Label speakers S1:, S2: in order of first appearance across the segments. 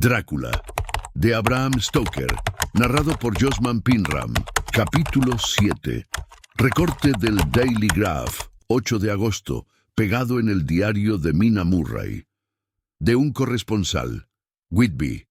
S1: Drácula, de Abraham Stoker, narrado por Josman Pinram. Capítulo 7. Recorte del Daily Graph, 8 de agosto, pegado en el diario de Mina Murray. De un corresponsal, Whitby.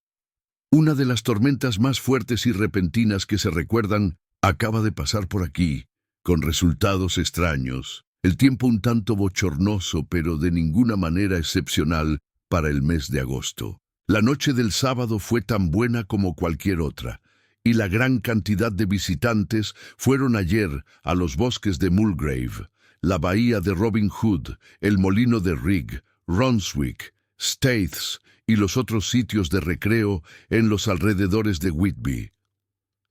S1: Una de las tormentas más fuertes y repentinas que se recuerdan acaba de pasar por aquí, con resultados extraños. El tiempo un tanto bochornoso, pero de ninguna manera excepcional para el mes de agosto. La noche del sábado fue tan buena como cualquier otra, y la gran cantidad de visitantes fueron ayer a los bosques de Mulgrave, la bahía de Robin Hood, el molino de Rigg, Ronswick, Staithes y los otros sitios de recreo en los alrededores de Whitby.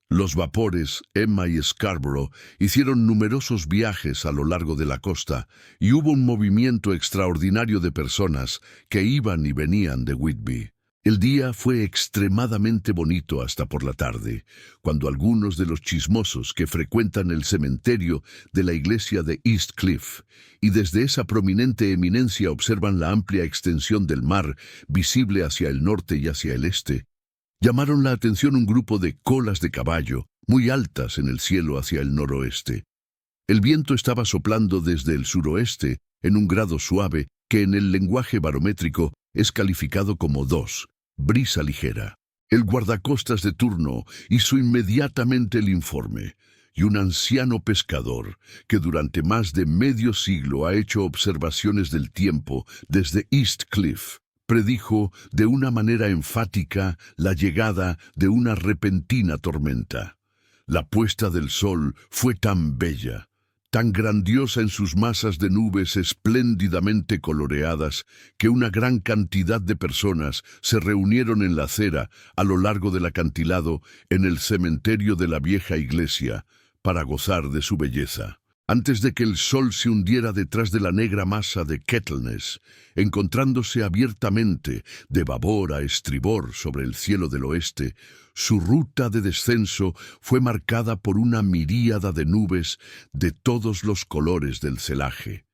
S1: Los vapores Emma y Scarborough hicieron numerosos viajes a lo largo de la costa y hubo un movimiento extraordinario de personas que iban y venían de Whitby. El día fue extremadamente bonito hasta por la tarde, cuando algunos de los chismosos que frecuentan el cementerio de la iglesia de East Cliff y desde esa prominente eminencia observan la amplia extensión del mar visible hacia el norte y hacia el este, llamaron la atención un grupo de colas de caballo muy altas en el cielo hacia el noroeste. El viento estaba soplando desde el suroeste en un grado suave que en el lenguaje barométrico es calificado como 2, brisa ligera. El guardacostas de turno hizo inmediatamente el informe, y un anciano pescador, que durante más de medio siglo ha hecho observaciones del tiempo desde East Cliff, predijo de una manera enfática la llegada de una repentina tormenta. La puesta del sol fue tan bella, tan grandiosa en sus masas de nubes espléndidamente coloreadas, que una gran cantidad de personas se reunieron en la acera a lo largo del acantilado en el cementerio de la vieja iglesia para gozar de su belleza. Antes de que el sol se hundiera detrás de la negra masa de Kettleness, encontrándose abiertamente de babor a estribor sobre el cielo del oeste, su ruta de descenso fue marcada por una miríada de nubes de todos los colores del celaje: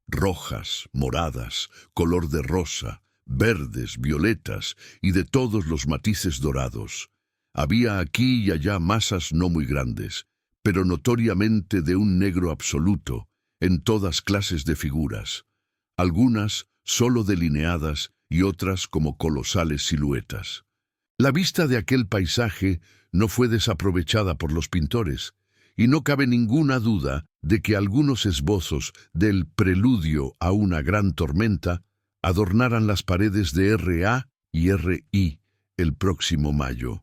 S1: rojas, moradas, color de rosa, verdes, violetas y de todos los matices dorados. Había aquí y allá masas no muy grandes, pero notoriamente de un negro absoluto, en todas clases de figuras, algunas solo delineadas y otras como colosales siluetas. La vista de aquel paisaje no fue desaprovechada por los pintores, y no cabe ninguna duda de que algunos esbozos del preludio a una gran tormenta adornaran las paredes de R.A. y R.I. el próximo mayo.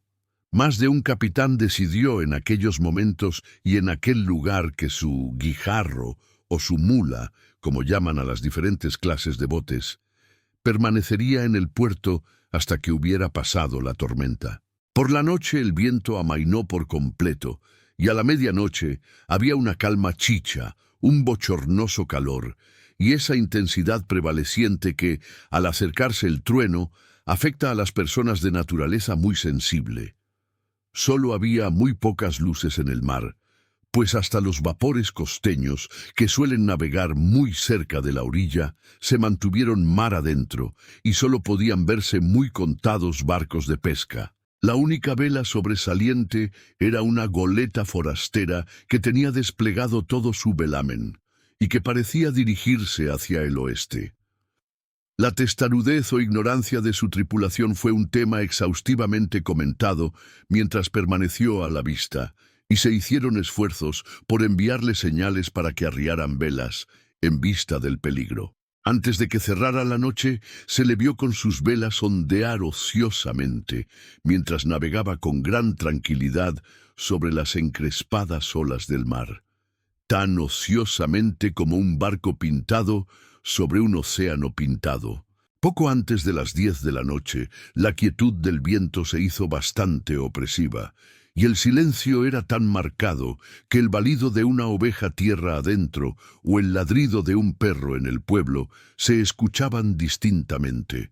S1: Más de un capitán decidió en aquellos momentos y en aquel lugar que su guijarro o su mula, como llaman a las diferentes clases de botes, permanecería en el puerto hasta que hubiera pasado la tormenta. Por la noche el viento amainó por completo y a la medianoche había una calma chicha, un bochornoso calor y esa intensidad prevaleciente que, al acercarse el trueno, afecta a las personas de naturaleza muy sensible. Solo había muy pocas luces en el mar, pues hasta los vapores costeños, que suelen navegar muy cerca de la orilla, se mantuvieron mar adentro y solo podían verse muy contados barcos de pesca. La única vela sobresaliente era una goleta forastera que tenía desplegado todo su velamen y que parecía dirigirse hacia el oeste. La testarudez o ignorancia de su tripulación fue un tema exhaustivamente comentado mientras permaneció a la vista, y se hicieron esfuerzos por enviarle señales para que arriaran velas, en vista del peligro. Antes de que cerrara la noche, se le vio con sus velas ondear ociosamente, mientras navegaba con gran tranquilidad sobre las encrespadas olas del mar, tan ociosamente como un barco pintado sobre un océano pintado. Poco antes de las 10 de la noche, la quietud del viento se hizo bastante opresiva, y el silencio era tan marcado que el balido de una oveja tierra adentro o el ladrido de un perro en el pueblo se escuchaban distintamente,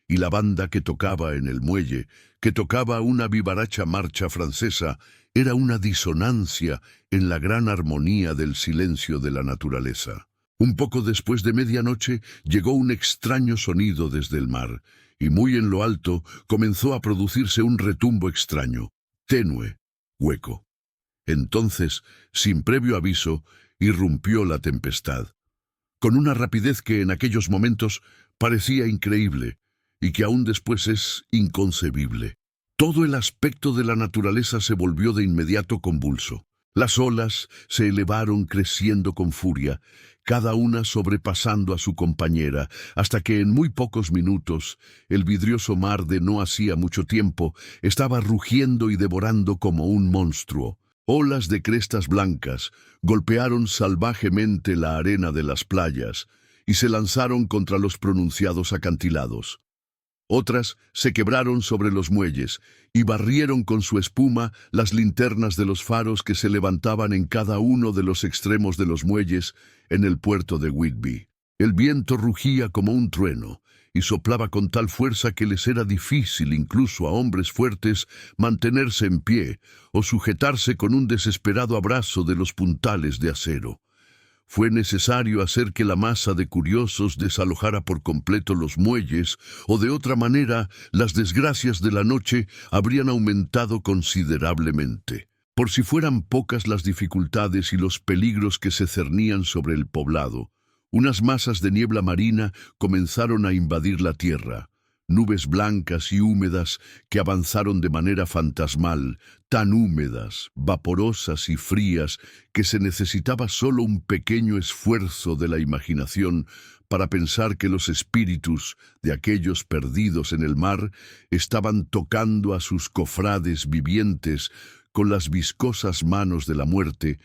S1: y la banda que tocaba en el muelle, que tocaba una vivaracha marcha francesa, era una disonancia en la gran armonía del silencio de la naturaleza. Un poco después de medianoche llegó un extraño sonido desde el mar, y muy en lo alto comenzó a producirse un retumbo extraño, tenue, hueco. Entonces, sin previo aviso, irrumpió la tempestad, con una rapidez que en aquellos momentos parecía increíble y que aún después es inconcebible. Todo el aspecto de la naturaleza se volvió de inmediato convulso. Las olas se elevaron creciendo con furia, cada una sobrepasando a su compañera, hasta que en muy pocos minutos el vidrioso mar de no hacía mucho tiempo estaba rugiendo y devorando como un monstruo. Olas de crestas blancas golpearon salvajemente la arena de las playas y se lanzaron contra los pronunciados acantilados. Otras se quebraron sobre los muelles y barrieron con su espuma las linternas de los faros que se levantaban en cada uno de los extremos de los muelles en el puerto de Whitby. El viento rugía como un trueno y soplaba con tal fuerza que les era difícil incluso a hombres fuertes mantenerse en pie o sujetarse con un desesperado abrazo de los puntales de acero. Fue necesario hacer que la masa de curiosos desalojara por completo los muelles, o de otra manera las desgracias de la noche habrían aumentado considerablemente. Por si fueran pocas las dificultades y los peligros que se cernían sobre el poblado, unas masas de niebla marina comenzaron a invadir la tierra. Nubes blancas y húmedas que avanzaron de manera fantasmal, tan húmedas, vaporosas y frías que se necesitaba solo un pequeño esfuerzo de la imaginación para pensar que los espíritus de aquellos perdidos en el mar estaban tocando a sus cofrades vivientes con las viscosas manos de la muerte,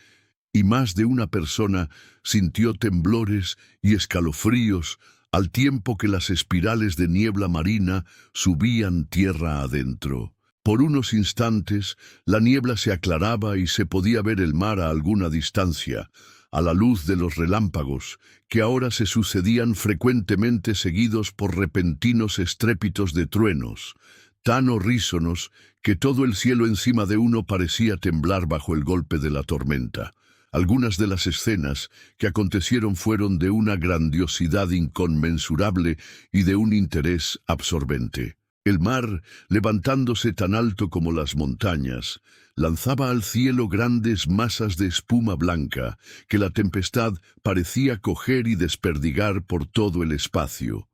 S1: y más de una persona sintió temblores y escalofríos al tiempo que las espirales de niebla marina subían tierra adentro. Por unos instantes, la niebla se aclaraba y se podía ver el mar a alguna distancia, a la luz de los relámpagos, que ahora se sucedían frecuentemente seguidos por repentinos estrépitos de truenos, tan horrísonos que todo el cielo encima de uno parecía temblar bajo el golpe de la tormenta. Algunas de las escenas que acontecieron fueron de una grandiosidad inconmensurable y de un interés absorbente. El mar, levantándose tan alto como las montañas, lanzaba al cielo grandes masas de espuma blanca que la tempestad parecía coger y desperdigar por todo el espacio.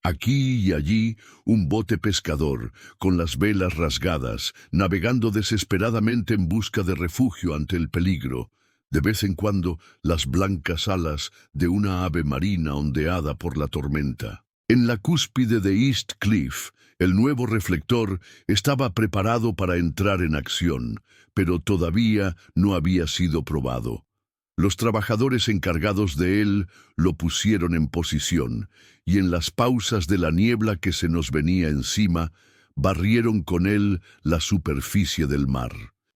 S1: Aquí y allí un bote pescador, con las velas rasgadas, navegando desesperadamente en busca de refugio ante el peligro. De vez en cuando, las blancas alas de una ave marina ondeada por la tormenta. En la cúspide de East Cliff, el nuevo reflector estaba preparado para entrar en acción, pero todavía no había sido probado. Los trabajadores encargados de él lo pusieron en posición, y en las pausas de la niebla que se nos venía encima, barrieron con él la superficie del mar.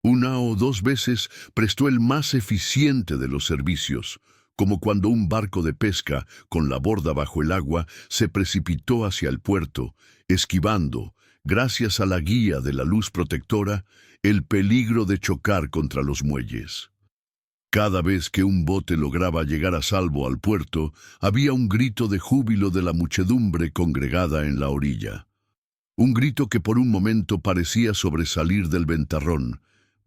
S1: Una o dos veces prestó el más eficiente de los servicios, como cuando un barco de pesca, con la borda bajo el agua, se precipitó hacia el puerto, esquivando, gracias a la guía de la luz protectora, el peligro de chocar contra los muelles. Cada vez que un bote lograba llegar a salvo al puerto, había un grito de júbilo de la muchedumbre congregada en la orilla. Un grito que por un momento parecía sobresalir del ventarrón,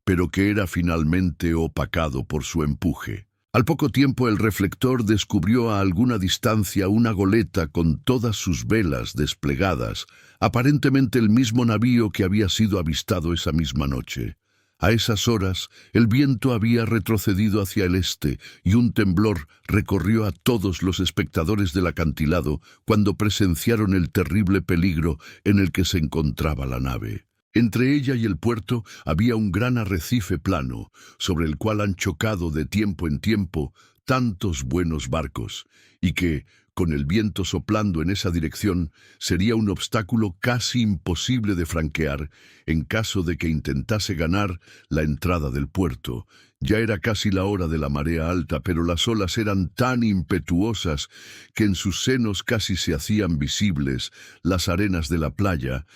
S1: pero que era finalmente opacado por su empuje. Al poco tiempo el reflector descubrió a alguna distancia una goleta con todas sus velas desplegadas, aparentemente el mismo navío que había sido avistado esa misma noche. A esas horas, el viento había retrocedido hacia el este y un temblor recorrió a todos los espectadores del acantilado cuando presenciaron el terrible peligro en el que se encontraba la nave. Entre ella y el puerto había un gran arrecife plano, sobre el cual han chocado de tiempo en tiempo tantos buenos barcos, y que, con el viento soplando en esa dirección, sería un obstáculo casi imposible de franquear en caso de que intentase ganar la entrada del puerto. Ya era casi la hora de la marea alta, pero las olas eran tan impetuosas que en sus senos casi se hacían visibles las arenas de la playa,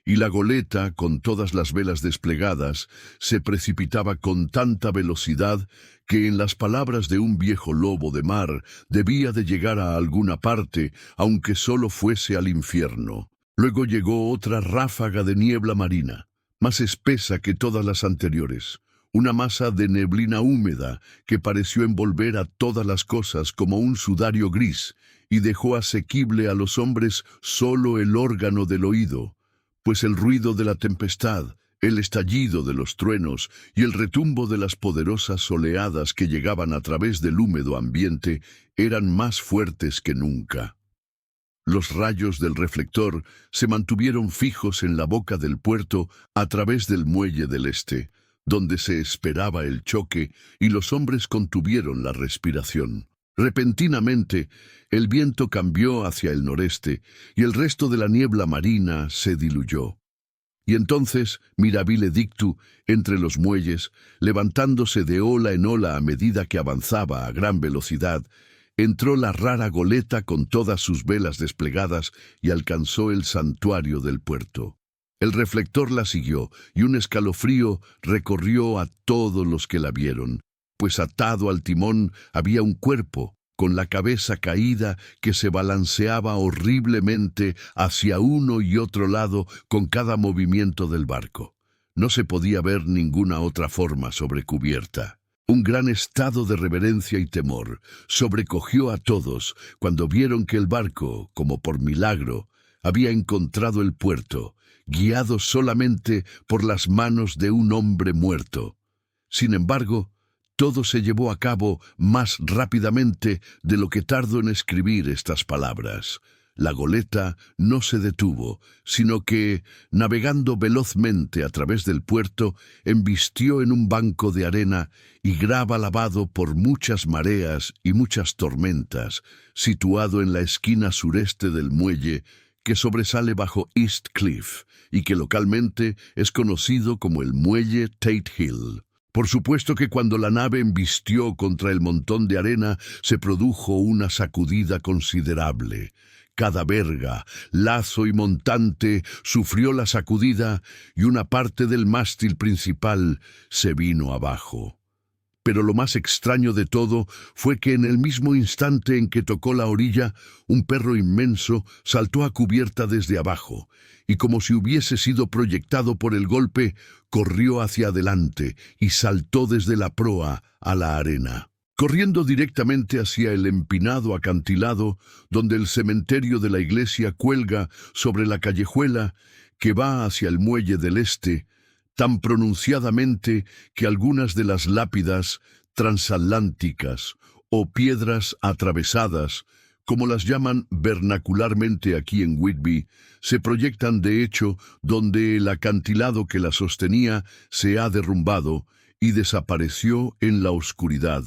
S1: y la goleta, con todas las velas desplegadas, se precipitaba con tanta velocidad que, en las palabras de un viejo lobo de mar, debía de llegar a alguna parte, aunque solo fuese al infierno. Luego llegó otra ráfaga de niebla marina, más espesa que todas las anteriores, una masa de neblina húmeda que pareció envolver a todas las cosas como un sudario gris y dejó asequible a los hombres solo el órgano del oído, pues el ruido de la tempestad, el estallido de los truenos y el retumbo de las poderosas oleadas que llegaban a través del húmedo ambiente eran más fuertes que nunca. Los rayos del reflector se mantuvieron fijos en la boca del puerto a través del muelle del este, donde se esperaba el choque, y los hombres contuvieron la respiración. Repentinamente, el viento cambió hacia el noreste, y el resto de la niebla marina se diluyó. Y entonces Mirabile Dictu, entre los muelles, levantándose de ola en ola a medida que avanzaba a gran velocidad, entró la rara goleta con todas sus velas desplegadas y alcanzó el santuario del puerto. El reflector la siguió, y un escalofrío recorrió a todos los que la vieron, pues atado al timón había un cuerpo, con la cabeza caída, que se balanceaba horriblemente hacia uno y otro lado con cada movimiento del barco. No se podía ver ninguna otra forma sobre cubierta. Un gran estado de reverencia y temor sobrecogió a todos cuando vieron que el barco, como por milagro, había encontrado el puerto, guiado solamente por las manos de un hombre muerto. Sin embargo, todo se llevó a cabo más rápidamente de lo que tardo en escribir estas palabras. La goleta no se detuvo, sino que, navegando velozmente a través del puerto, embistió en un banco de arena y grava lavado por muchas mareas y muchas tormentas, situado en la esquina sureste del muelle, que sobresale bajo East Cliff y que localmente es conocido como el muelle Tate Hill. Por supuesto que cuando la nave embistió contra el montón de arena se produjo una sacudida considerable. Cada verga, lazo y montante sufrió la sacudida y una parte del mástil principal se vino abajo. Pero lo más extraño de todo fue que en el mismo instante en que tocó la orilla, un perro inmenso saltó a cubierta desde abajo, y como si hubiese sido proyectado por el golpe, corrió hacia adelante y saltó desde la proa a la arena, corriendo directamente hacia el empinado acantilado donde el cementerio de la iglesia cuelga sobre la callejuela que va hacia el muelle del este, tan pronunciadamente que algunas de las lápidas transatlánticas o piedras atravesadas, como las llaman vernacularmente aquí en Whitby, se proyectan de hecho donde el acantilado que la sostenía se ha derrumbado y desapareció en la oscuridad,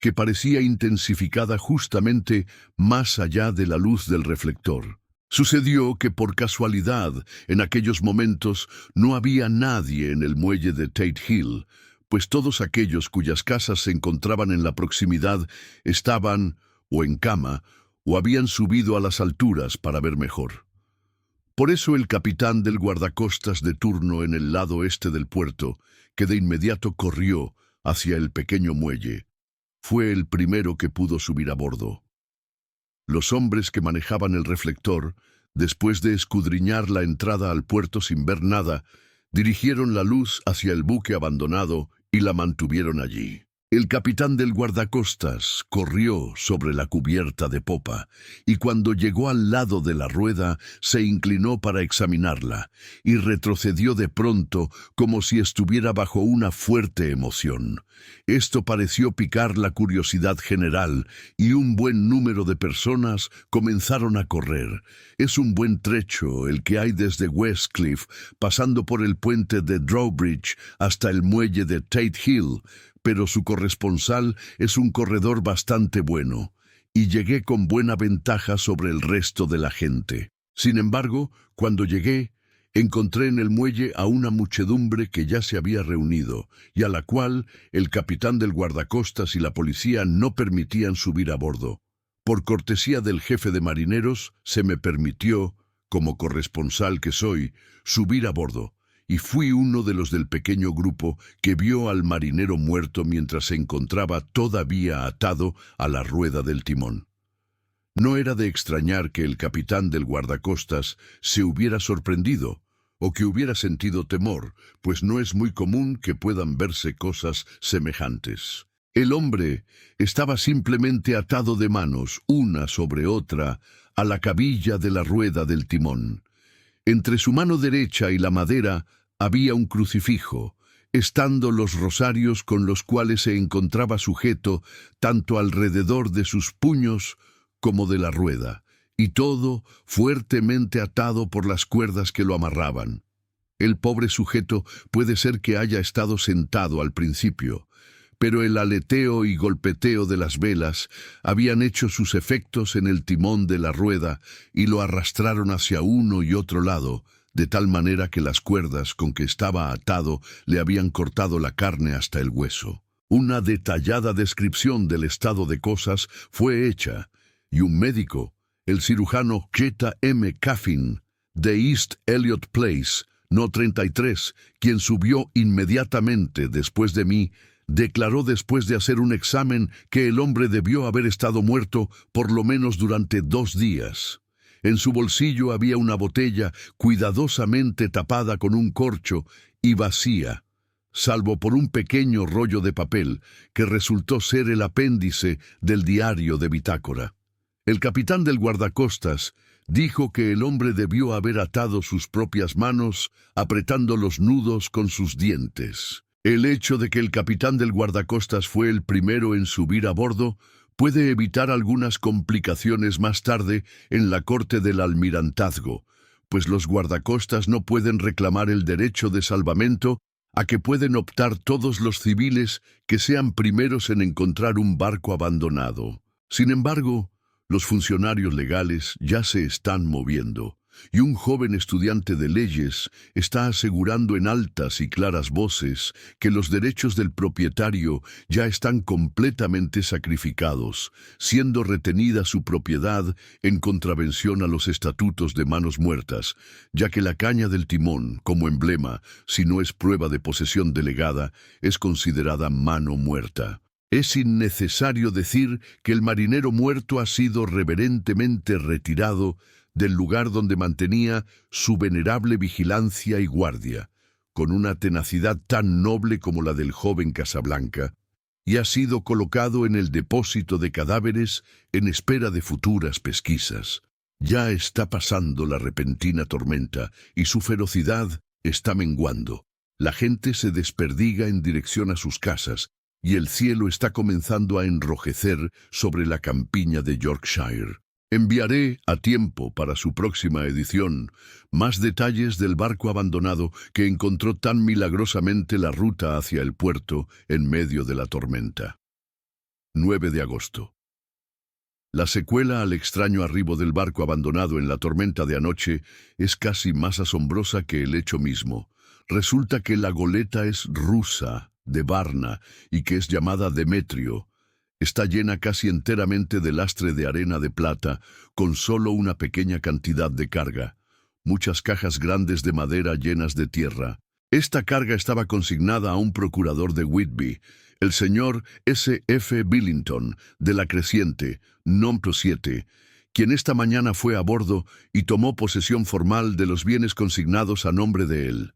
S1: que parecía intensificada justamente más allá de la luz del reflector. Sucedió que por casualidad, en aquellos momentos, no había nadie en el muelle de Tate Hill, pues todos aquellos cuyas casas se encontraban en la proximidad estaban o en cama o habían subido a las alturas para ver mejor. Por eso el capitán del guardacostas de turno en el lado este del puerto, que de inmediato corrió hacia el pequeño muelle, fue el primero que pudo subir a bordo. Los hombres que manejaban el reflector, después de escudriñar la entrada al puerto sin ver nada, dirigieron la luz hacia el buque abandonado y la mantuvieron allí. El capitán del guardacostas corrió sobre la cubierta de popa y cuando llegó al lado de la rueda se inclinó para examinarla y retrocedió de pronto como si estuviera bajo una fuerte emoción. Esto pareció picar la curiosidad general y un buen número de personas comenzaron a correr. Es un buen trecho el que hay desde Westcliff, pasando por el puente de Drawbridge hasta el muelle de Tate Hill, pero su corresponsal es un corredor bastante bueno, y llegué con buena ventaja sobre el resto de la gente. Sin embargo, cuando llegué, encontré en el muelle a una muchedumbre que ya se había reunido, y a la cual el capitán del guardacostas y la policía no permitían subir a bordo. Por cortesía del jefe de marineros, se me permitió, como corresponsal que soy, subir a bordo, y fui uno de los del pequeño grupo que vio al marinero muerto mientras se encontraba todavía atado a la rueda del timón. No era de extrañar que el capitán del guardacostas se hubiera sorprendido o que hubiera sentido temor, pues no es muy común que puedan verse cosas semejantes. El hombre estaba simplemente atado de manos, una sobre otra, a la cabilla de la rueda del timón. Entre su mano derecha y la madera había un crucifijo, estando los rosarios con los cuales se encontraba sujeto tanto alrededor de sus puños como de la rueda, y todo fuertemente atado por las cuerdas que lo amarraban. El pobre sujeto puede ser que haya estado sentado al principio, pero el aleteo y golpeteo de las velas habían hecho sus efectos en el timón de la rueda y lo arrastraron hacia uno y otro lado, de tal manera que las cuerdas con que estaba atado le habían cortado la carne hasta el hueso. Una detallada descripción del estado de cosas fue hecha, y un médico, el cirujano Jetta M. Caffin, de East Elliot Place, No. 33, quien subió inmediatamente después de mí, declaró después de hacer un examen que el hombre debió haber estado muerto por lo menos durante 2 días. En su bolsillo había una botella cuidadosamente tapada con un corcho y vacía, salvo por un pequeño rollo de papel que resultó ser el apéndice del diario de bitácora. El capitán del guardacostas dijo que el hombre debió haber atado sus propias manos, apretando los nudos con sus dientes. El hecho de que el capitán del guardacostas fue el primero en subir a bordo puede evitar algunas complicaciones más tarde en la corte del almirantazgo, pues los guardacostas no pueden reclamar el derecho de salvamento a que pueden optar todos los civiles que sean primeros en encontrar un barco abandonado. Sin embargo, los funcionarios legales ya se están moviendo, y un joven estudiante de leyes está asegurando en altas y claras voces que los derechos del propietario ya están completamente sacrificados, siendo retenida su propiedad en contravención a los estatutos de manos muertas, ya que la caña del timón, como emblema, si no es prueba de posesión delegada, es considerada mano muerta. Es innecesario decir que el marinero muerto ha sido reverentemente retirado del lugar donde mantenía su venerable vigilancia y guardia, con una tenacidad tan noble como la del joven Casablanca, y ha sido colocado en el depósito de cadáveres en espera de futuras pesquisas. Ya está pasando la repentina tormenta y su ferocidad está menguando. La gente se desperdiga en dirección a sus casas, y el cielo está comenzando a enrojecer sobre la campiña de Yorkshire. Enviaré a tiempo para su próxima edición más detalles del barco abandonado que encontró tan milagrosamente la ruta hacia el puerto en medio de la tormenta. 9 de agosto. La secuela al extraño arribo del barco abandonado en la tormenta de anoche es casi más asombrosa que el hecho mismo. Resulta que la goleta es rusa, de Varna, y que es llamada Demetrio. Está llena casi enteramente de lastre de arena de plata, con solo una pequeña cantidad de carga. Muchas cajas grandes de madera llenas de tierra. Esta carga estaba consignada a un procurador de Whitby, el señor S. F. Billington, de la Creciente, No. 7, quien esta mañana fue a bordo y tomó posesión formal de los bienes consignados a nombre de él.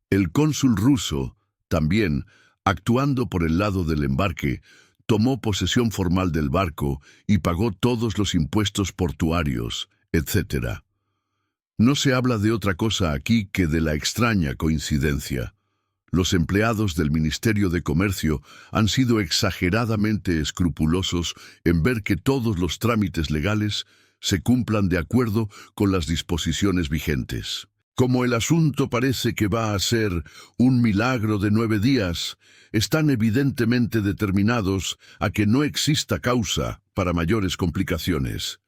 S1: El cónsul ruso, también, actuando por el lado del embarque, tomó posesión formal del barco y pagó todos los impuestos portuarios, etc. No se habla de otra cosa aquí que de la extraña coincidencia. Los empleados del Ministerio de Comercio han sido exageradamente escrupulosos en ver que todos los trámites legales se cumplan de acuerdo con las disposiciones vigentes. Como el asunto parece que va a ser un milagro de 9 días, están evidentemente determinados a que no exista causa para mayores complicaciones.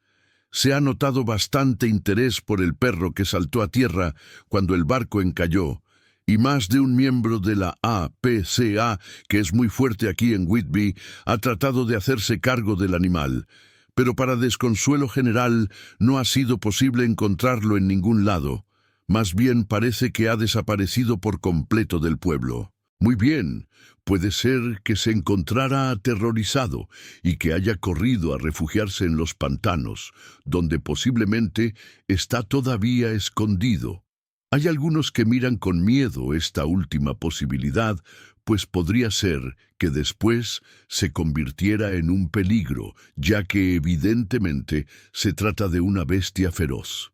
S1: Se ha notado bastante interés por el perro que saltó a tierra cuando el barco encalló, y más de un miembro de la APCA, que es muy fuerte aquí en Whitby, ha tratado de hacerse cargo del animal, pero para desconsuelo general no ha sido posible encontrarlo en ningún lado. Más bien parece que ha desaparecido por completo del pueblo. Muy bien, puede ser que se encontrara aterrorizado y que haya corrido a refugiarse en los pantanos, donde posiblemente está todavía escondido. Hay algunos que miran con miedo esta última posibilidad, pues podría ser que después se convirtiera en un peligro, ya que evidentemente se trata de una bestia feroz.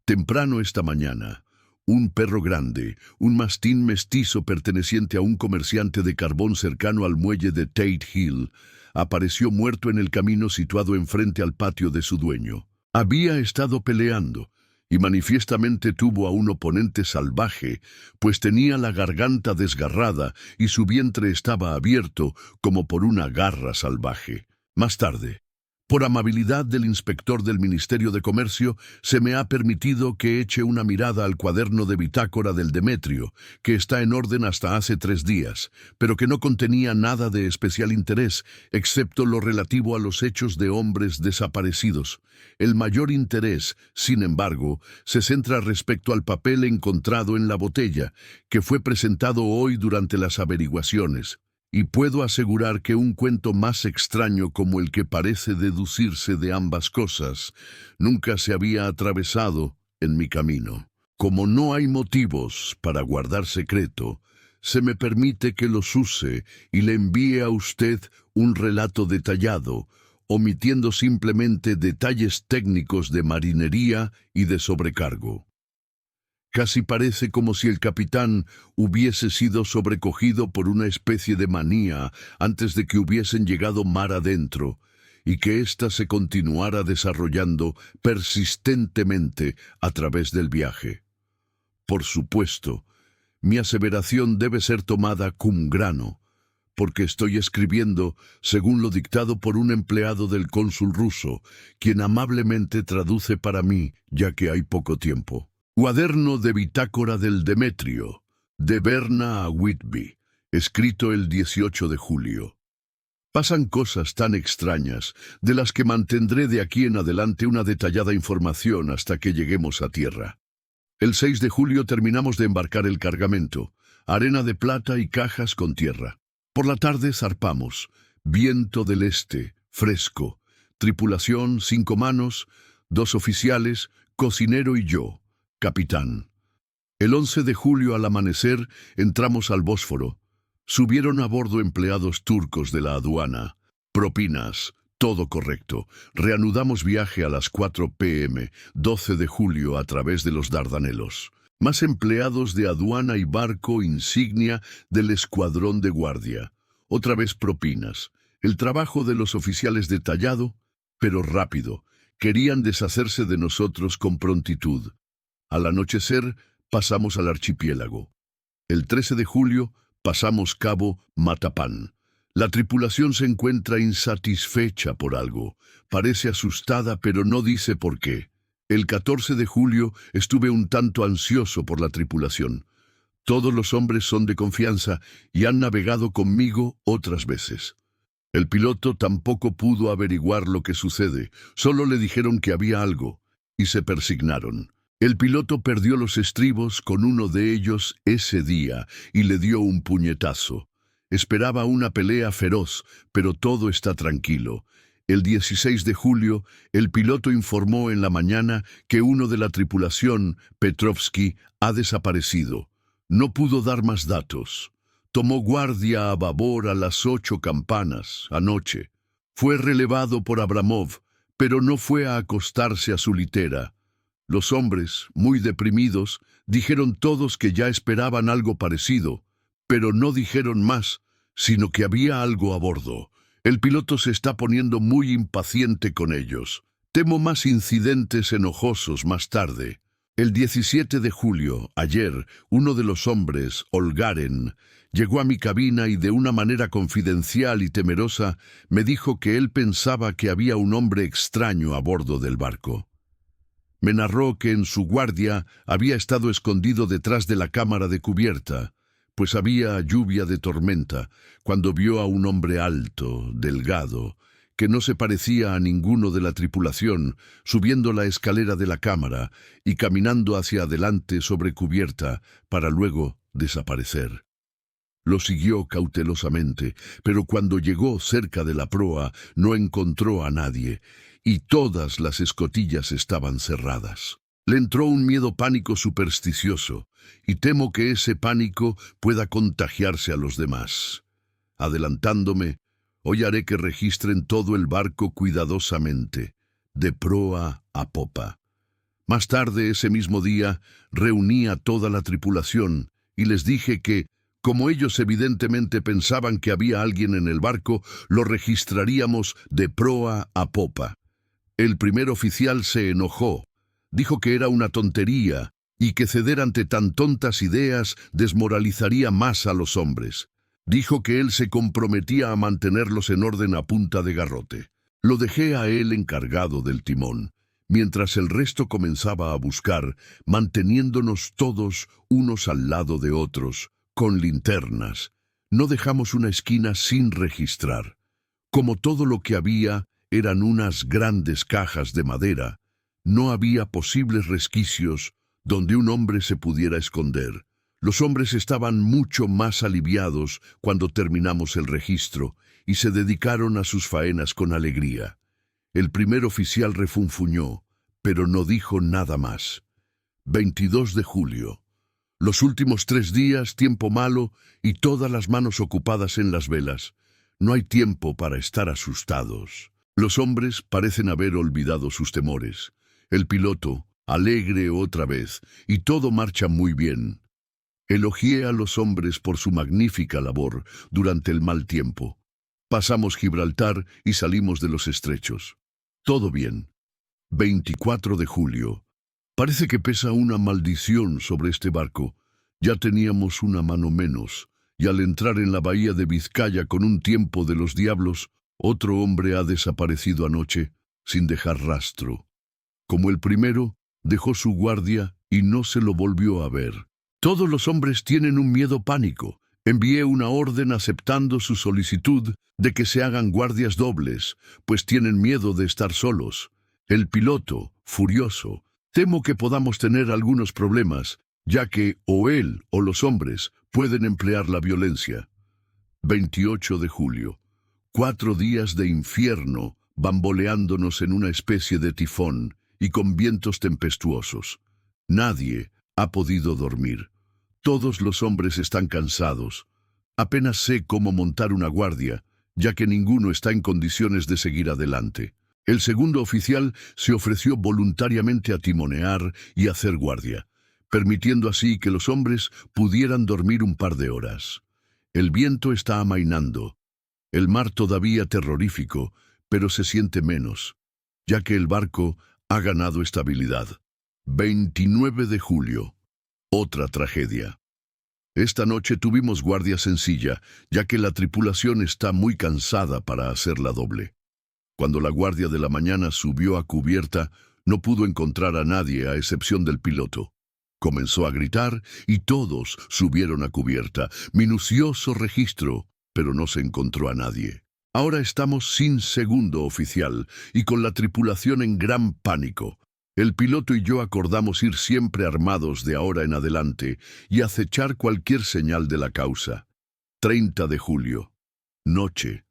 S1: Temprano esta mañana, un perro grande, un mastín mestizo perteneciente a un comerciante de carbón cercano al muelle de Tate Hill, apareció muerto en el camino situado enfrente al patio de su dueño. Había estado peleando, y manifiestamente tuvo a un oponente salvaje, pues tenía la garganta desgarrada y su vientre estaba abierto como por una garra salvaje. Más tarde, por amabilidad del inspector del Ministerio de Comercio, se me ha permitido que eche una mirada al cuaderno de bitácora del Demetrio, que está en orden hasta hace 3 días, pero que no contenía nada de especial interés, excepto lo relativo a los hechos de hombres desaparecidos. El mayor interés, sin embargo, se centra respecto al papel encontrado en la botella, que fue presentado hoy durante las averiguaciones. Y puedo asegurar que un cuento más extraño como el que parece deducirse de ambas cosas nunca se había atravesado en mi camino. Como no hay motivos para guardar secreto, se me permite que los use y le envíe a usted un relato detallado, omitiendo simplemente detalles técnicos de marinería y de sobrecargo. Casi parece como si el capitán hubiese sido sobrecogido por una especie de manía antes de que hubiesen llegado mar adentro, y que ésta se continuara desarrollando persistentemente a través del viaje. Por supuesto, mi aseveración debe ser tomada cum grano, porque estoy escribiendo según lo dictado por un empleado del cónsul ruso, quien amablemente traduce para mí, ya que hay poco tiempo. Cuaderno de bitácora del Demetrio, de Berna a Whitby, escrito el 18 de julio. Pasan cosas tan extrañas, de las que mantendré de aquí en adelante una detallada información hasta que lleguemos a tierra. El 6 de julio terminamos de embarcar el cargamento, arena de plata y cajas con tierra. Por la tarde zarpamos, viento del este, fresco, tripulación 5 manos, 2 oficiales, cocinero y yo, capitán. El 11 de julio al amanecer entramos al Bósforo. Subieron a bordo empleados turcos de la aduana. Propinas, todo correcto. Reanudamos viaje a las 4 p.m., 12 de julio a través de los Dardanelos. Más empleados de aduana y barco insignia del escuadrón de guardia. Otra vez propinas. El trabajo de los oficiales detallado, pero rápido. Querían deshacerse de nosotros con prontitud. Al anochecer, pasamos al archipiélago. El 13 de julio, pasamos Cabo Matapán. La tripulación se encuentra insatisfecha por algo. Parece asustada, pero no dice por qué. El 14 de julio estuve un tanto ansioso por la tripulación. Todos los hombres son de confianza y han navegado conmigo otras veces. El piloto tampoco pudo averiguar lo que sucede. Solo le dijeron que había algo, y se persignaron. El piloto perdió los estribos con uno de ellos ese día y le dio un puñetazo. Esperaba una pelea feroz, pero todo está tranquilo. El 16 de julio, el piloto informó en la mañana que uno de la tripulación, Petrovsky, ha desaparecido. No pudo dar más datos. Tomó guardia a babor a las 8 campanas, anoche. Fue relevado por Abramov, pero no fue a acostarse a su litera. Los hombres, muy deprimidos, dijeron todos que ya esperaban algo parecido, pero no dijeron más, sino que había algo a bordo. El piloto se está poniendo muy impaciente con ellos. Temo más incidentes enojosos más tarde. El 17 de julio, ayer, uno de los hombres, Olgaren, llegó a mi cabina y de una manera confidencial y temerosa me dijo que él pensaba que había un hombre extraño a bordo del barco. Me narró que en su guardia había estado escondido detrás de la cámara de cubierta, pues había lluvia de tormenta, cuando vio a un hombre alto, delgado, que no se parecía a ninguno de la tripulación, subiendo la escalera de la cámara y caminando hacia adelante sobre cubierta para luego desaparecer. Lo siguió cautelosamente, pero cuando llegó cerca de la proa no encontró a nadie, y todas las escotillas estaban cerradas. Le entró un miedo pánico supersticioso, y temo que ese pánico pueda contagiarse a los demás. Adelantándome, hoy haré que registren todo el barco cuidadosamente, de proa a popa. Más tarde, ese mismo día, reuní a toda la tripulación y les dije que, como ellos evidentemente pensaban que había alguien en el barco, lo registraríamos de proa a popa. El primer oficial se enojó. Dijo que era una tontería y que ceder ante tan tontas ideas desmoralizaría más a los hombres. Dijo que él se comprometía a mantenerlos en orden a punta de garrote. Lo dejé a él encargado del timón, mientras el resto comenzaba a buscar, manteniéndonos todos unos al lado de otros, con linternas. No dejamos una esquina sin registrar. Como todo lo que había eran unas grandes cajas de madera, no había posibles resquicios donde un hombre se pudiera esconder. Los hombres estaban mucho más aliviados cuando terminamos el registro y se dedicaron a sus faenas con alegría. El primer oficial refunfuñó, pero no dijo nada más. 22 de julio. Los últimos 3 días, tiempo malo y todas las manos ocupadas en las velas. No hay tiempo para estar asustados. Los hombres parecen haber olvidado sus temores. El piloto, alegre otra vez, y todo marcha muy bien. Elogié a los hombres por su magnífica labor durante el mal tiempo. Pasamos Gibraltar y salimos de los estrechos. Todo bien. 24 de julio. Parece que pesa una maldición sobre este barco. Ya teníamos una mano menos, y al entrar en la bahía de Vizcaya con un tiempo de los diablos, otro hombre ha desaparecido anoche, sin dejar rastro. Como el primero, dejó su guardia y no se lo volvió a ver. Todos los hombres tienen un miedo pánico. Envié una orden aceptando su solicitud de que se hagan guardias dobles, pues tienen miedo de estar solos. El piloto, furioso, temo que podamos tener algunos problemas, ya que o él o los hombres pueden emplear la violencia. 28 de julio. 4 días de infierno, bamboleándonos en una especie de tifón y con vientos tempestuosos. Nadie ha podido dormir. Todos los hombres están cansados. Apenas sé cómo montar una guardia, ya que ninguno está en condiciones de seguir adelante. El segundo oficial se ofreció voluntariamente a timonear y hacer guardia, permitiendo así que los hombres pudieran dormir un par de horas. El viento está amainando. El mar todavía terrorífico, pero se siente menos, ya que el barco ha ganado estabilidad. 29 de julio. Otra tragedia. Esta noche tuvimos guardia sencilla, ya que la tripulación está muy cansada para hacerla doble. Cuando la guardia de la mañana subió a cubierta, no pudo encontrar a nadie a excepción del piloto. Comenzó a gritar y todos subieron a cubierta. Minucioso registro, pero no se encontró a nadie. Ahora estamos sin segundo oficial y con la tripulación en gran pánico. El piloto y yo acordamos ir siempre armados de ahora en adelante y acechar cualquier señal de la causa. 30 de julio. Noche.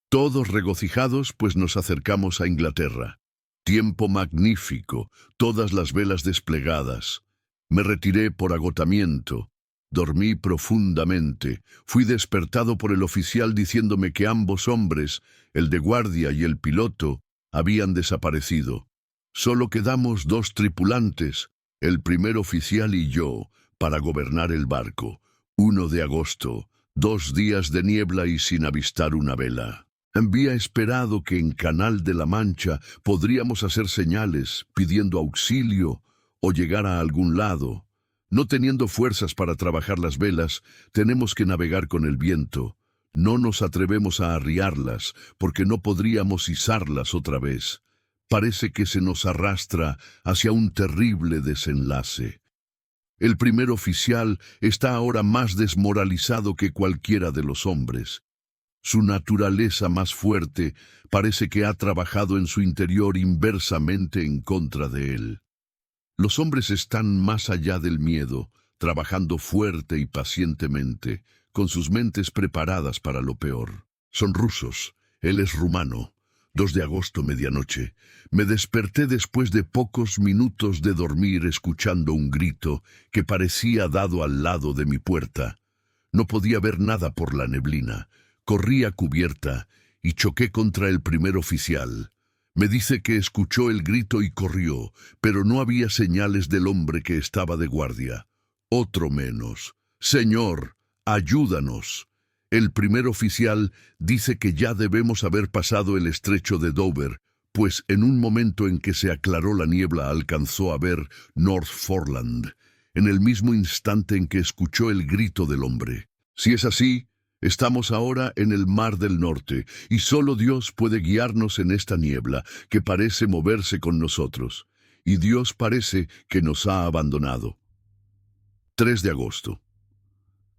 S1: Todos regocijados, pues nos acercamos a Inglaterra. Tiempo magnífico, todas las velas desplegadas. Me retiré por agotamiento. Dormí profundamente. Fui despertado por el oficial diciéndome que ambos hombres, el de guardia y el piloto, habían desaparecido. Solo quedamos 2 tripulantes, el primer oficial y yo, para gobernar el barco. 1 de agosto, 2 días de niebla y sin avistar una vela. Había esperado que en Canal de la Mancha podríamos hacer señales, pidiendo auxilio o llegar a algún lado. No teniendo fuerzas para trabajar las velas, tenemos que navegar con el viento. No nos atrevemos a arriarlas, porque no podríamos izarlas otra vez. Parece que se nos arrastra hacia un terrible desenlace. El primer oficial está ahora más desmoralizado que cualquiera de los hombres. Su naturaleza más fuerte parece que ha trabajado en su interior inversamente en contra de él. Los hombres están más allá del miedo, trabajando fuerte y pacientemente, con sus mentes preparadas para lo peor. Son rusos, él es rumano. 2 de agosto, medianoche. Me desperté después de pocos minutos de dormir escuchando un grito que parecía dado al lado de mi puerta. No podía ver nada por la neblina. Corrí a cubierta y choqué contra el primer oficial. Me dice que escuchó el grito y corrió, pero no había señales del hombre que estaba de guardia. Otro menos. Señor, ayúdanos. El primer oficial dice que ya debemos haber pasado el estrecho de Dover, pues en un momento en que se aclaró la niebla alcanzó a ver North Foreland, en el mismo instante en que escuchó el grito del hombre. Si es así, estamos ahora en el Mar del Norte, y solo Dios puede guiarnos en esta niebla que parece moverse con nosotros, y Dios parece que nos ha abandonado. 3 de agosto.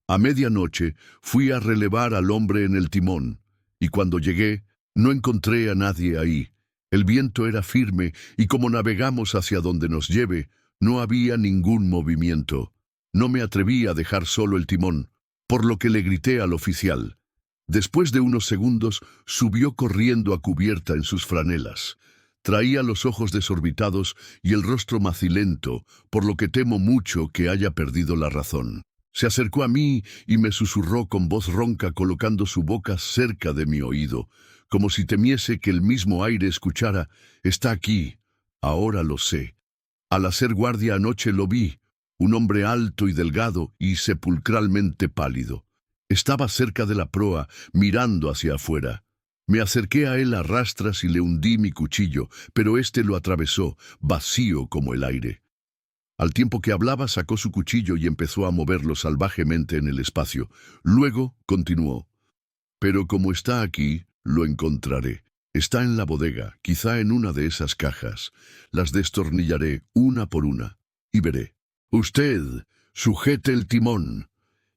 S1: A medianoche fui a relevar al hombre en el timón, y cuando llegué, no encontré a nadie ahí. El viento era firme, y como navegamos hacia donde nos lleve, no había ningún movimiento. No me atreví a dejar solo el timón, por lo que le grité al oficial. Después de unos segundos, subió corriendo a cubierta en sus franelas. Traía los ojos desorbitados y el rostro macilento, por lo que temo mucho que haya perdido la razón. Se acercó a mí y me susurró con voz ronca colocando su boca cerca de mi oído, como si temiese que el mismo aire escuchara: «Está aquí, ahora lo sé. Al hacer guardia anoche lo vi, un hombre alto y delgado y sepulcralmente pálido. Estaba cerca de la proa, mirando hacia afuera. Me acerqué a él a rastras y le hundí mi cuchillo, pero éste lo atravesó, vacío como el aire». Al tiempo que hablaba, sacó su cuchillo y empezó a moverlo salvajemente en el espacio. Luego continuó: «Pero como está aquí, lo encontraré. Está en la bodega, quizá en una de esas cajas. Las destornillaré una por una, y veré. Usted, sujete el timón».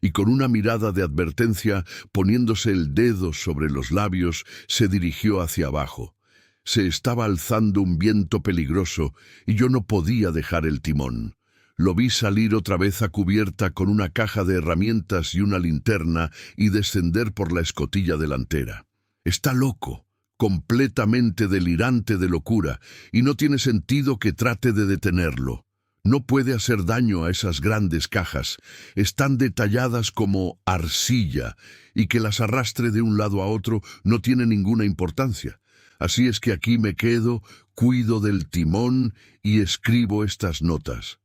S1: Y con una mirada de advertencia, poniéndose el dedo sobre los labios, se dirigió hacia abajo. Se estaba alzando un viento peligroso y yo no podía dejar el timón. Lo vi salir otra vez a cubierta con una caja de herramientas y una linterna y descender por la escotilla delantera. Está loco, completamente delirante de locura, y no tiene sentido que trate de detenerlo. No puede hacer daño a esas grandes cajas. Están detalladas como arcilla, y que las arrastre de un lado a otro no tiene ninguna importancia. Así es que aquí me quedo, cuido del timón y escribo estas notas.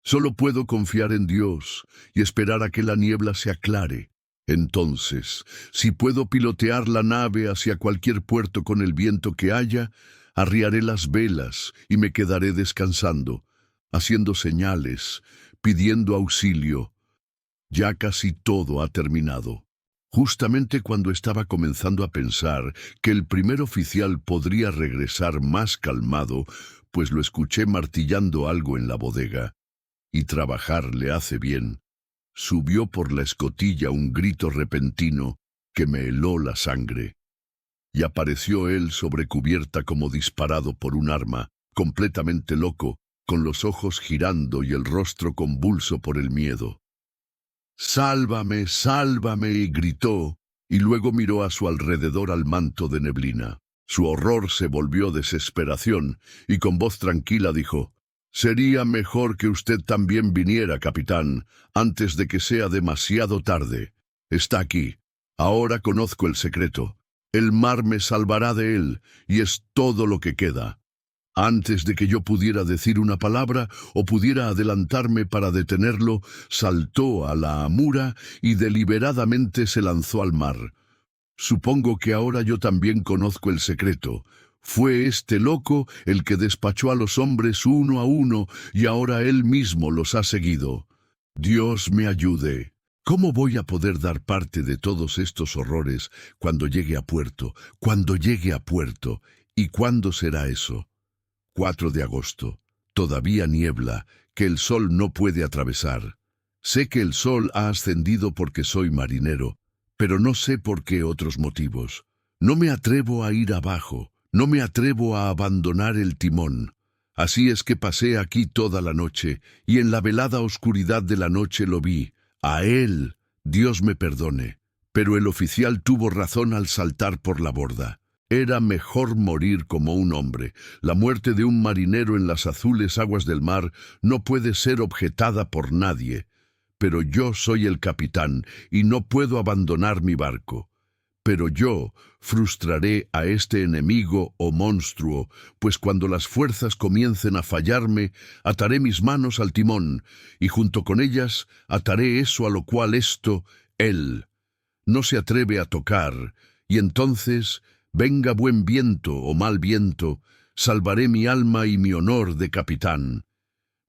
S1: Solo puedo confiar en Dios y esperar a que la niebla se aclare. Entonces, si puedo pilotear la nave hacia cualquier puerto con el viento que haya, arriaré las velas y me quedaré descansando, haciendo señales, pidiendo auxilio. Ya casi todo ha terminado. Justamente cuando estaba comenzando a pensar que el primer oficial podría regresar más calmado, pues lo escuché martillando algo en la bodega, y trabajar le hace bien, subió por la escotilla un grito repentino que me heló la sangre, y apareció él sobre cubierta como disparado por un arma, completamente loco, con los ojos girando y el rostro convulso por el miedo. «¡Sálvame, sálvame!», y gritó, y luego miró a su alrededor al manto de neblina. Su horror se volvió desesperación, y con voz tranquila dijo: «Sería mejor que usted también viniera, capitán, antes de que sea demasiado tarde. Está aquí. Ahora conozco el secreto. El mar me salvará de él, y es todo lo que queda». Antes de que yo pudiera decir una palabra o pudiera adelantarme para detenerlo, saltó a la amura y deliberadamente se lanzó al mar. Supongo que ahora yo también conozco el secreto. Fue este loco el que despachó a los hombres uno a uno y ahora él mismo los ha seguido. Dios me ayude. ¿Cómo voy a poder dar parte de todos estos horrores cuando llegue a puerto? Cuando llegue a puerto. ¿Y cuándo será eso? 4 de agosto. Todavía niebla, que el sol no puede atravesar. Sé que el sol ha ascendido porque soy marinero, pero no sé por qué otros motivos. No me atrevo a ir abajo, no me atrevo a abandonar el timón. Así es que pasé aquí toda la noche, y en la velada oscuridad de la noche lo vi. A él, Dios me perdone. Pero el oficial tuvo razón al saltar por la borda. Era mejor morir como un hombre. La muerte de un marinero en las azules aguas del mar no puede ser objetada por nadie. Pero yo soy el capitán y no puedo abandonar mi barco. Pero yo frustraré a este enemigo o monstruo, pues cuando las fuerzas comiencen a fallarme, ataré mis manos al timón, y junto con ellas ataré eso a lo cual él, no se atreve a tocar, y entonces, venga buen viento o mal viento, salvaré mi alma y mi honor de capitán.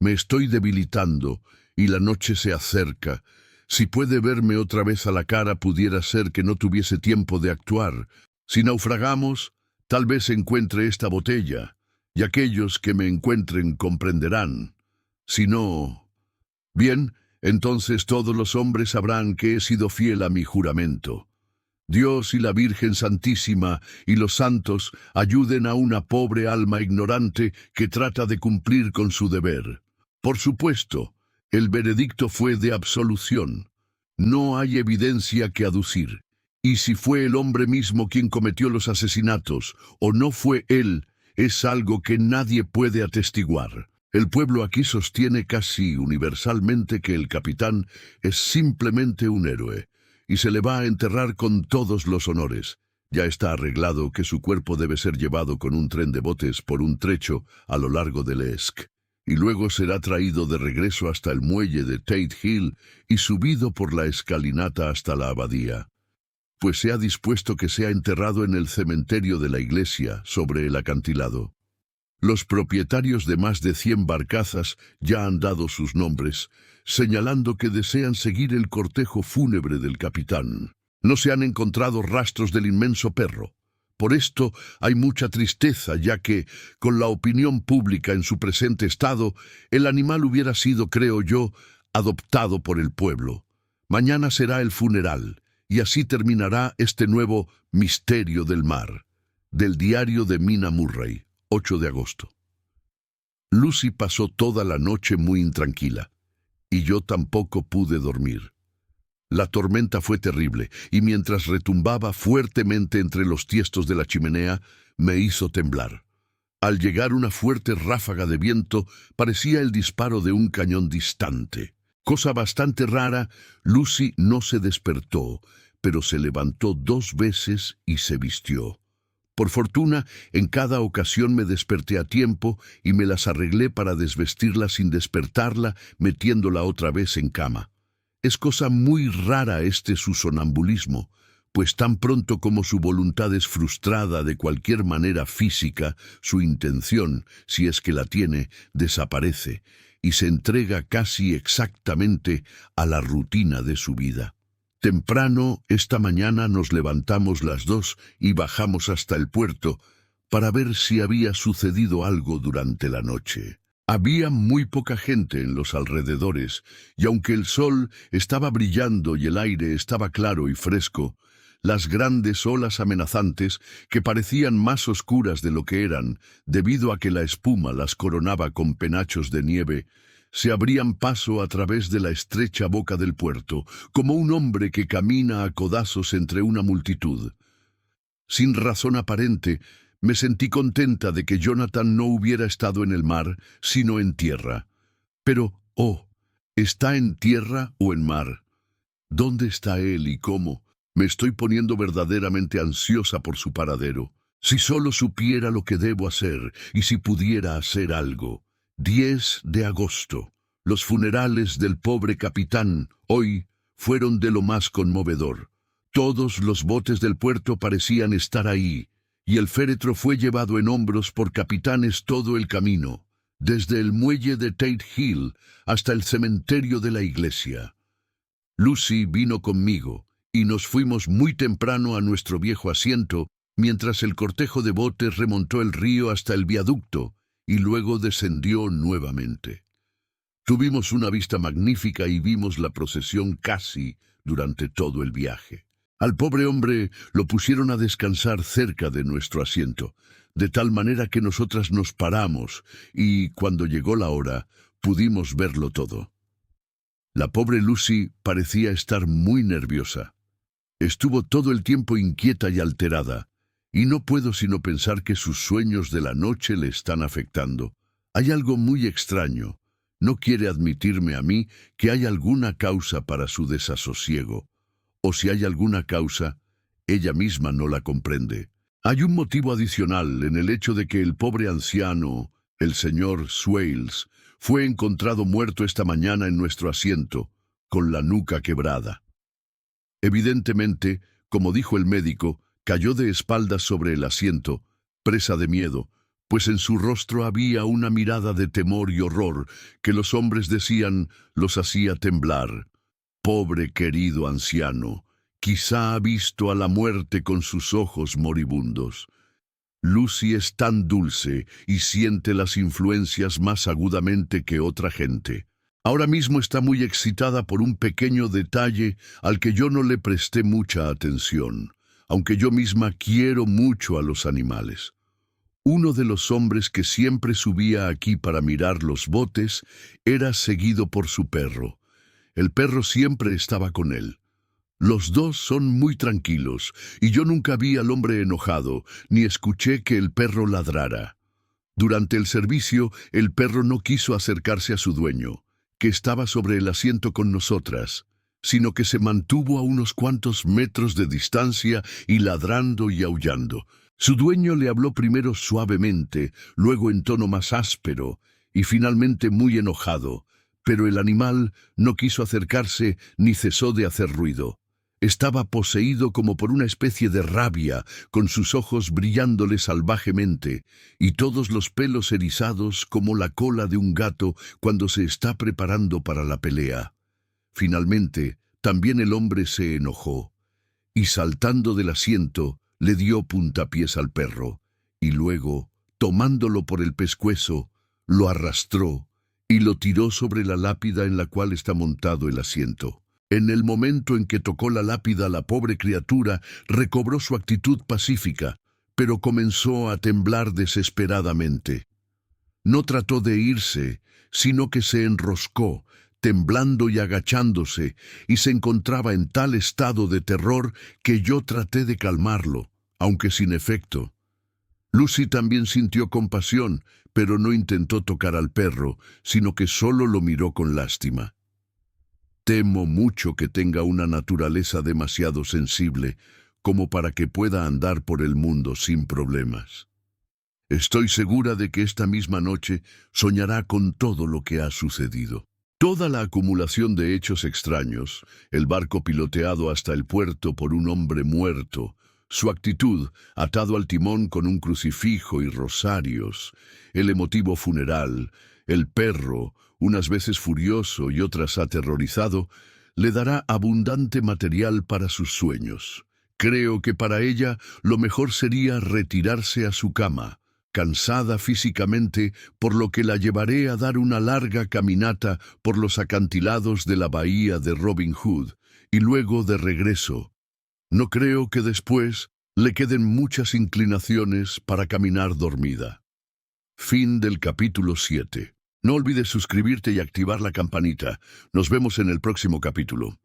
S1: Me estoy debilitando, y la noche se acerca. Si puede verme otra vez a la cara, pudiera ser que no tuviese tiempo de actuar. Si naufragamos, tal vez encuentre esta botella, y aquellos que me encuentren comprenderán. Si no... Bien, entonces todos los hombres sabrán que he sido fiel a mi juramento. Dios y la Virgen Santísima y los santos ayuden a una pobre alma ignorante que trata de cumplir con su deber. Por supuesto, el veredicto fue de absolución. No hay evidencia que aducir. Y si fue el hombre mismo quien cometió los asesinatos, o no fue él, es algo que nadie puede atestiguar. El pueblo aquí sostiene casi universalmente que el capitán es simplemente un héroe, y se le va a enterrar con todos los honores. Ya está arreglado que su cuerpo debe ser llevado con un tren de botes por un trecho a lo largo del Esk, y luego será traído de regreso hasta el muelle de Tate Hill y subido por la escalinata hasta la abadía. Pues se ha dispuesto que sea enterrado en el cementerio de la iglesia, sobre el acantilado. Los propietarios de más de 100 barcazas ya han dado sus nombres, señalando que desean seguir el cortejo fúnebre del capitán. No se han encontrado rastros del inmenso perro. Por esto hay mucha tristeza, ya que, con la opinión pública en su presente estado, el animal hubiera sido, creo yo, adoptado por el pueblo. Mañana será el funeral, y así terminará este nuevo misterio del mar. Del diario de Mina Murray, 8 de agosto. Lucy pasó toda la noche muy intranquila, y yo tampoco pude dormir. La tormenta fue terrible, y mientras retumbaba fuertemente entre los tiestos de la chimenea, me hizo temblar. Al llegar una fuerte ráfaga de viento, parecía el disparo de un cañón distante. Cosa bastante rara, Lucy no se despertó, pero se levantó 2 veces y se vistió. Por fortuna, en cada ocasión me desperté a tiempo y me las arreglé para desvestirla sin despertarla, metiéndola otra vez en cama. Es cosa muy rara su sonambulismo, pues tan pronto como su voluntad es frustrada de cualquier manera física, su intención, si es que la tiene, desaparece y se entrega casi exactamente a la rutina de su vida. Temprano, esta mañana nos levantamos las 2 y bajamos hasta el puerto para ver si había sucedido algo durante la noche. Había muy poca gente en los alrededores, y aunque el sol estaba brillando y el aire estaba claro y fresco, las grandes olas amenazantes, que parecían más oscuras de lo que eran, debido a que la espuma las coronaba con penachos de nieve, se abrían paso a través de la estrecha boca del puerto, como un hombre que camina a codazos entre una multitud. Sin razón aparente, me sentí contenta de que Jonathan no hubiera estado en el mar, sino en tierra. Pero, ¿está en tierra o en mar? ¿Dónde está él y cómo? Me estoy poniendo verdaderamente ansiosa por su paradero. Si solo supiera lo que debo hacer y si pudiera hacer algo. 10 de agosto. Los funerales del pobre capitán, hoy, fueron de lo más conmovedor. Todos los botes del puerto parecían estar ahí, y el féretro fue llevado en hombros por capitanes todo el camino, desde el muelle de Tate Hill hasta el cementerio de la iglesia. Lucy vino conmigo, y nos fuimos muy temprano a nuestro viejo asiento, mientras el cortejo de botes remontó el río hasta el viaducto, y luego descendió nuevamente. Tuvimos una vista magnífica y vimos la procesión casi durante todo el viaje. Al pobre hombre lo pusieron a descansar cerca de nuestro asiento. de tal manera que nosotras nos paramos y, cuando llegó la hora, pudimos verlo todo. La pobre Lucy parecía estar muy nerviosa. Estuvo todo el tiempo inquieta y alterada, y no puedo sino pensar que sus sueños de la noche le están afectando. Hay algo muy extraño. No quiere admitirme a mí que hay alguna causa para su desasosiego, o si hay alguna causa, ella misma no la comprende. Hay un motivo adicional en el hecho de que el pobre anciano, el señor Swales, fue encontrado muerto esta mañana en nuestro asiento, con la nuca quebrada. Evidentemente, como dijo el médico, cayó de espaldas sobre el asiento, presa de miedo, pues en su rostro había una mirada de temor y horror que los hombres decían los hacía temblar. Pobre querido anciano, quizá ha visto a la muerte con sus ojos moribundos. Lucy es tan dulce y siente las influencias más agudamente que otra gente. Ahora mismo está muy excitada por un pequeño detalle al que yo no le presté mucha atención, aunque yo misma quiero mucho a los animales. Uno de los hombres que siempre subía aquí para mirar los botes era seguido por su perro. El perro siempre estaba con él. Los dos son muy tranquilos, y yo nunca vi al hombre enojado, ni escuché que el perro ladrara. Durante el servicio, el perro no quiso acercarse a su dueño, que estaba sobre el asiento con nosotras, sino que se mantuvo a unos cuantos metros de distancia y ladrando y aullando. Su dueño le habló primero suavemente, luego en tono más áspero, y finalmente muy enojado, pero el animal no quiso acercarse ni cesó de hacer ruido. Estaba poseído como por una especie de rabia, con sus ojos brillándole salvajemente, y todos los pelos erizados como la cola de un gato cuando se está preparando para la pelea. Finalmente, también el hombre se enojó, y saltando del asiento, le dio puntapiés al perro, y luego, tomándolo por el pescuezo, lo arrastró y lo tiró sobre la lápida en la cual está montado el asiento. En el momento en que tocó la lápida, la pobre criatura recobró su actitud pacífica, pero comenzó a temblar desesperadamente. No trató de irse, sino que se enroscó, temblando y agachándose, y se encontraba en tal estado de terror que yo traté de calmarlo, aunque sin efecto. Lucy también sintió compasión, pero no intentó tocar al perro, sino que solo lo miró con lástima. Temo mucho que tenga una naturaleza demasiado sensible como para que pueda andar por el mundo sin problemas. Estoy segura de que esta misma noche soñará con todo lo que ha sucedido. Toda la acumulación de hechos extraños, el barco piloteado hasta el puerto por un hombre muerto, su actitud, atado al timón con un crucifijo y rosarios, el emotivo funeral, el perro, unas veces furioso y otras aterrorizado, le dará abundante material para sus sueños. Creo que para ella lo mejor sería retirarse a su cama, cansada físicamente, por lo que la llevaré a dar una larga caminata por los acantilados de la bahía de Robin Hood, y luego de regreso. No creo que después le queden muchas inclinaciones para caminar dormida. Fin del capítulo 7. No olvides suscribirte y activar la campanita. Nos vemos en el próximo capítulo.